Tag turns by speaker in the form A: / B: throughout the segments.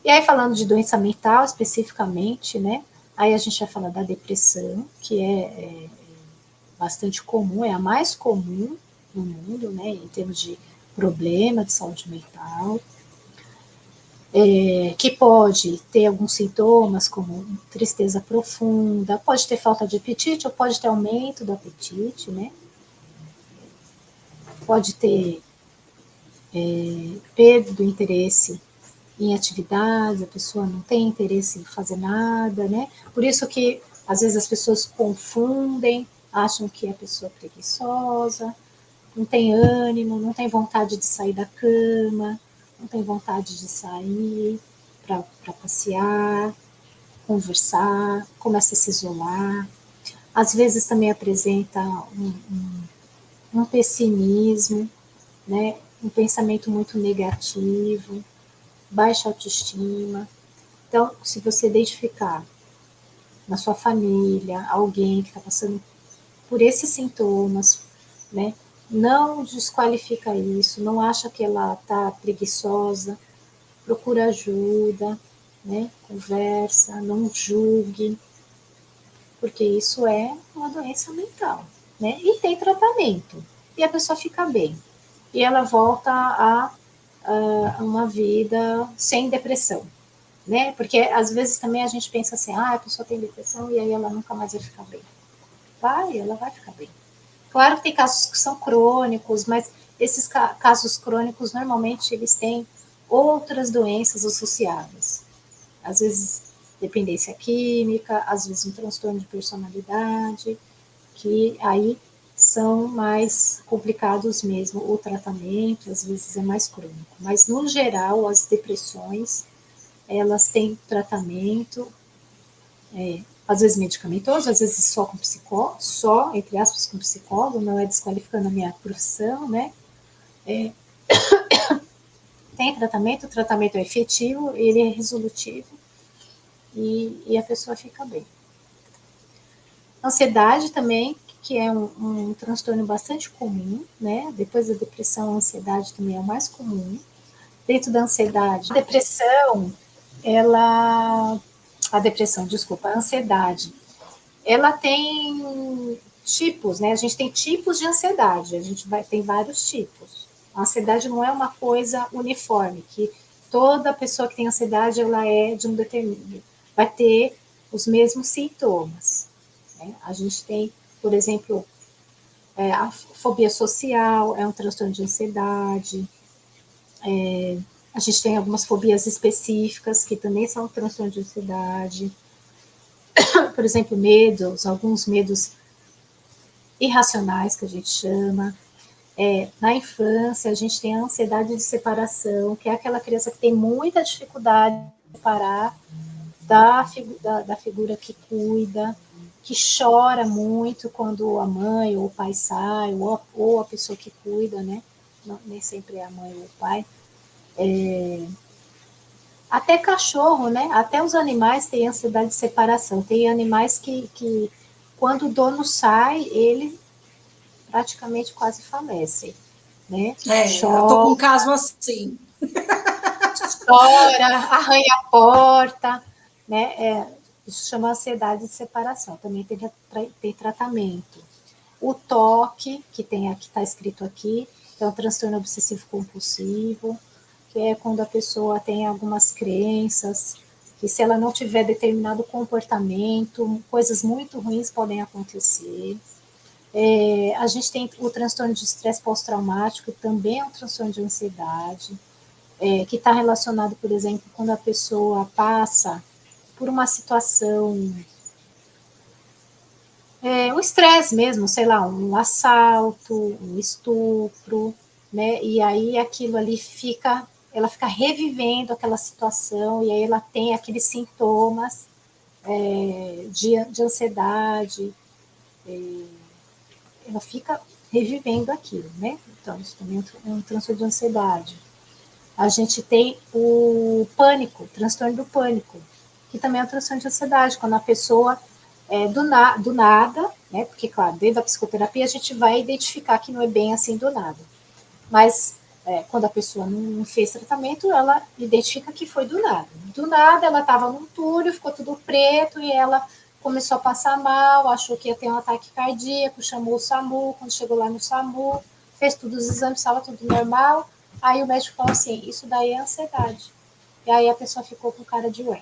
A: E aí, falando de doença mental especificamente, né? Aí a gente vai falar da depressão, que é bastante comum, é a mais comum no mundo, né? Em termos de problema de saúde mental. Que pode ter alguns sintomas, como tristeza profunda, pode ter falta de apetite ou pode ter aumento do apetite, né? Pode ter perda do interesse em atividades, a pessoa não tem interesse em fazer nada, né? Por isso que às vezes as pessoas confundem, acham que a pessoa é preguiçosa, não tem ânimo, não tem vontade de sair da cama, não tem vontade de sair para passear, conversar, começa a se isolar. Às vezes também apresenta um pessimismo, né? Um pensamento muito negativo, baixa autoestima. Então, se você identificar na sua família alguém que está passando por esses sintomas, né? Não desqualifica isso, não acha que ela está preguiçosa, procura ajuda, né? Conversa, não julgue, porque isso é uma doença mental, né? E tem tratamento, e a pessoa fica bem, e ela volta a uma vida sem depressão, né? Porque às vezes também a gente pensa assim, a pessoa tem depressão e aí ela nunca mais vai ficar bem. Ela vai ficar bem. Claro que tem casos que são crônicos, mas esses casos crônicos normalmente eles têm outras doenças associadas. Às vezes dependência química, às vezes um transtorno de personalidade, que aí são mais complicados mesmo, o tratamento às vezes é mais crônico. Mas no geral as depressões elas têm tratamento, às vezes medicamentoso, às vezes só com psicólogo, só, entre aspas, com psicólogo, não é desqualificando a minha profissão, né? Tem tratamento, o tratamento é efetivo, ele é resolutivo e a pessoa fica bem. Ansiedade também, que é um transtorno bastante comum, né? Depois da depressão, a ansiedade também é o mais comum. Dentro da ansiedade, a depressão, desculpa, a ansiedade, ela tem tipos, né? A gente tem tipos de ansiedade, tem vários tipos. A ansiedade não é uma coisa uniforme, que toda pessoa que tem ansiedade, ela é de um determinado, vai ter os mesmos sintomas. Né? A gente tem, por exemplo, a fobia social, é um transtorno de ansiedade. A gente tem algumas fobias específicas, que também são transtorno de ansiedade. Por exemplo, alguns medos irracionais, que a gente chama. Na infância, a gente tem a ansiedade de separação, que é aquela criança que tem muita dificuldade de separar da figura que cuida, que chora muito quando a mãe ou o pai sai, ou a pessoa que cuida, né? Não, nem sempre é a mãe ou o pai. Até cachorro, né? Até os animais têm ansiedade de separação. Tem animais que quando o dono sai, ele praticamente quase falece, né?
B: Eu tô com um caso assim.
A: Chora, arranha a porta, né? Isso chama ansiedade de separação. Também tem tratamento. O TOC, que está escrito aqui, é um transtorno obsessivo compulsivo, que é quando a pessoa tem algumas crenças, que se ela não tiver determinado comportamento, coisas muito ruins podem acontecer. A gente tem o transtorno de estresse pós-traumático, também é um transtorno de ansiedade, que está relacionado, por exemplo, quando a pessoa passa por uma situação, um estresse mesmo, sei lá, um assalto, um estupro, né? E aí aquilo ali ela fica revivendo aquela situação e aí ela tem aqueles sintomas de ansiedade, ela fica revivendo aquilo, né? Então, isso também é um transtorno de ansiedade. A gente tem o pânico, o transtorno do pânico, que também é um transtorno de ansiedade, quando a pessoa, do nada, porque, claro, dentro da psicoterapia a gente vai identificar que não é bem assim do nada, mas quando a pessoa não fez tratamento, ela identifica que foi do nada. Do nada, ela estava num túnel, ficou tudo preto e ela começou a passar mal, achou que ia ter um ataque cardíaco, chamou o SAMU. Quando chegou lá no SAMU, fez todos os exames, estava tudo normal. Aí o médico falou assim: isso daí é ansiedade. E aí a pessoa ficou com cara de ué.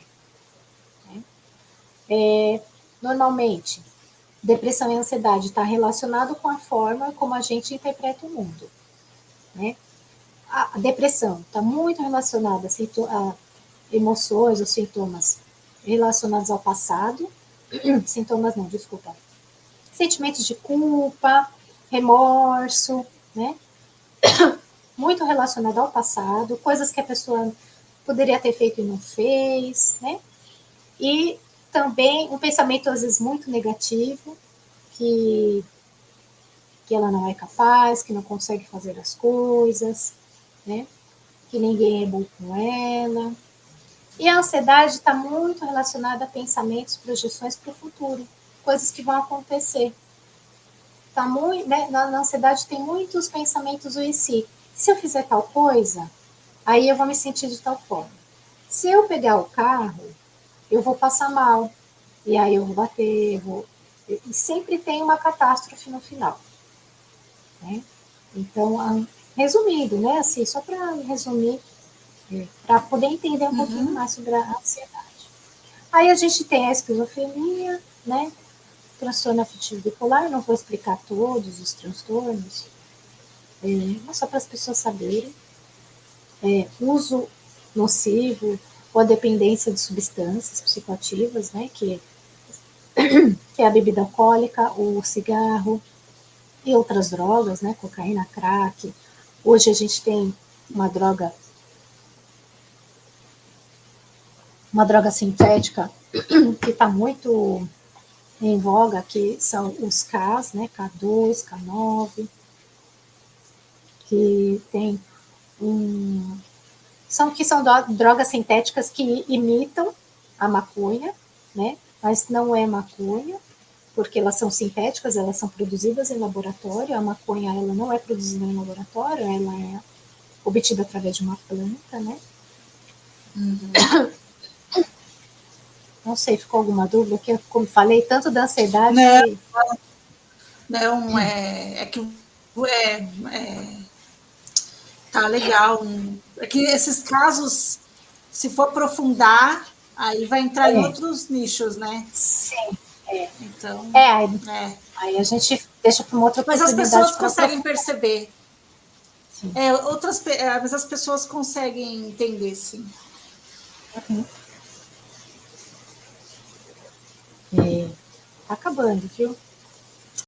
A: Normalmente, depressão e ansiedade está relacionado com a forma como a gente interpreta o mundo, né? A depressão está muito relacionada a emoções ou sintomas relacionados ao passado, sintomas não, desculpa, sentimentos de culpa, remorso, né? Muito relacionado ao passado, coisas que a pessoa poderia ter feito e não fez, né? E também um pensamento às vezes muito negativo, que ela não é capaz, que não consegue fazer as coisas, né? Que ninguém é bom com ela. E a ansiedade está muito relacionada a pensamentos, projeções para o futuro, coisas que vão acontecer. Tá muito, né, na ansiedade tem muitos pensamentos do e se. Se eu fizer tal coisa, aí eu vou me sentir de tal forma. Se eu pegar o carro, eu vou passar mal. E aí eu vou bater, e sempre tem uma catástrofe no final. Né? Então, resumindo, né, assim, só para resumir, para poder entender um pouquinho mais sobre a ansiedade. Aí a gente tem a esquizofrenia, né, transtorno afetivo bipolar, não vou explicar todos os transtornos, mas só para as pessoas saberem. Uso nocivo ou a dependência de substâncias psicoativas, né, que é a bebida alcoólica, o cigarro e outras drogas, né, cocaína, crack. Hoje a gente tem uma droga sintética que está muito em voga, que são os Ks, né, K2, K9, que tem são drogas sintéticas que imitam a maconha, né, mas não é maconha, porque elas são sintéticas, elas são produzidas em laboratório. A maconha, ela não é produzida em laboratório, ela é obtida através de uma planta, né? Não sei, ficou alguma dúvida? Que eu, como falei tanto da ansiedade
B: não,
A: que...
B: Não, que tá legal. É que esses casos, se for aprofundar, aí vai entrar em outros nichos, né?
A: Sim,
B: Então,
A: aí, aí a gente deixa para uma outra
B: mas as
A: oportunidade
B: pessoas
A: para
B: conseguem
A: aprofundar.
B: perceber.
A: Sim.
B: Mas as pessoas conseguem entender, sim.
A: Uhum. Tá acabando, viu?